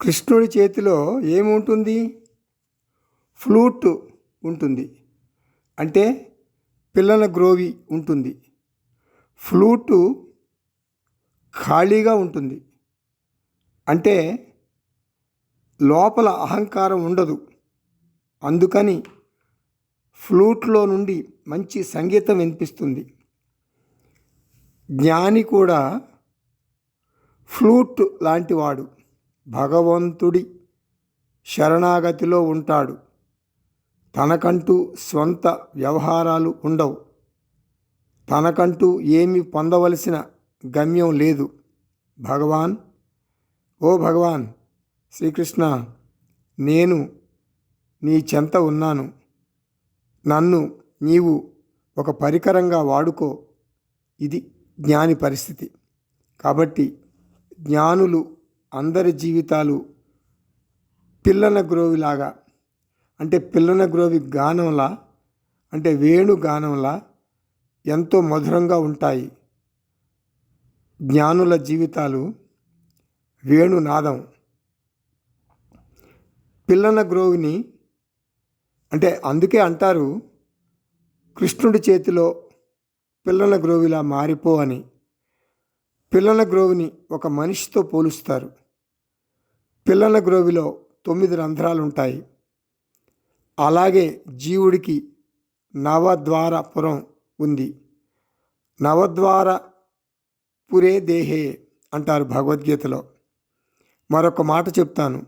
కృష్ణుడి చేతిలో ఏముంటుంది? ఫ్లూట్ ఉంటుంది. అంటే పిల్లల గ్రోవి ఉంటుంది. ఫ్లూటు ఖాళీగా ఉంటుంది. అంటే లోపల అహంకారం ఉండదు. అందుకని ఫ్లూట్లో నుండి మంచి సంగీతం వినిపిస్తుంది. జ్ఞాని కూడా ఫ్లూట్ లాంటివాడు. భగవంతుడి శరణాగతిలో ఉంటాడు. తనకంటూ స్వంత వ్యవహారాలు ఉండవు. తనకంటూ ఏమి పొందవలసిన గమ్యం లేదు. భగవాన్, ఓ భగవాన్ శ్రీకృష్ణ, నేను నీ చెంత ఉన్నాను. నన్ను నీవు ఒక పరికరంగా వాడుకో. ఇది జ్ఞాని పరిస్థితి. కాబట్టి జ్ఞానులు అందరి జీవితాలు పిల్లన గ్రోవిలాగా, అంటే పిల్లన గ్రోవి గానంలా, అంటే వేణు గానంలా ఎంతో మధురంగా ఉంటాయి. జ్ఞానుల జీవితాలు వేణునాదం. పిల్లన గ్రోవిని అంటే అందుకే అంటారు, కృష్ణుడి చేతిలో పిల్లన గ్రోవిలా మారిపో అని. పిల్లన గ్రోవిని ఒక మనిషితో పోలుస్తారు. పిల్లన గ్రోవిలో 9 రంధ్రాలు ఉంటాయి. అలాగే జీవుడికి నవద్వారపురం ఉంది. నవద్వార పురే దేహే అంటారు భగవద్గీతలో. మరొక మాట చెప్తాను.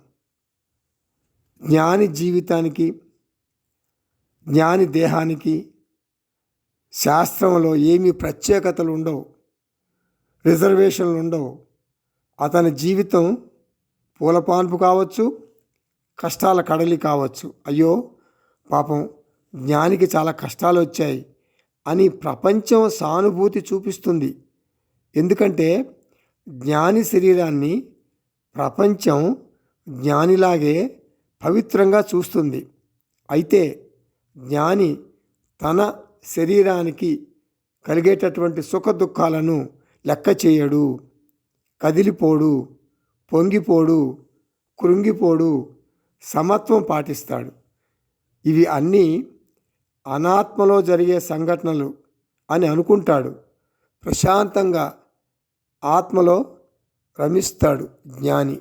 జ్ఞాని జీవితానికి, జ్ఞాని దేహానికి శాస్త్రంలో ఏమీ ప్రత్యేకతలు ఉండవు, రిజర్వేషన్లు ఉండవు. అతని జీవితం పూలపాన్పు కావచ్చు, కష్టాల కడలి కావచ్చు. అయ్యో పాపం జ్ఞానికి చాలా కష్టాలు వచ్చాయి అని ప్రపంచం సానుభూతి చూపిస్తుంది. ఎందుకంటే జ్ఞాని శరీరాన్ని ప్రపంచం జ్ఞానిలాగే పవిత్రంగా చూస్తుంది. అయితే జ్ఞాని తన శరీరానికి కలిగేటటువంటి సుఖ దుఃఖాలను లెక్క చేయడు. కదిలిపోడు, పొంగిపోడు, కృంగిపోడు, సమత్వం పాటిస్తాడు. ఇవి అన్నీ అనాత్మలో జరిగే సంఘటనలు అని అనుకుంటాడు. ప్రశాంతంగా ఆత్మలో రమిస్తాడు జ్ఞాని.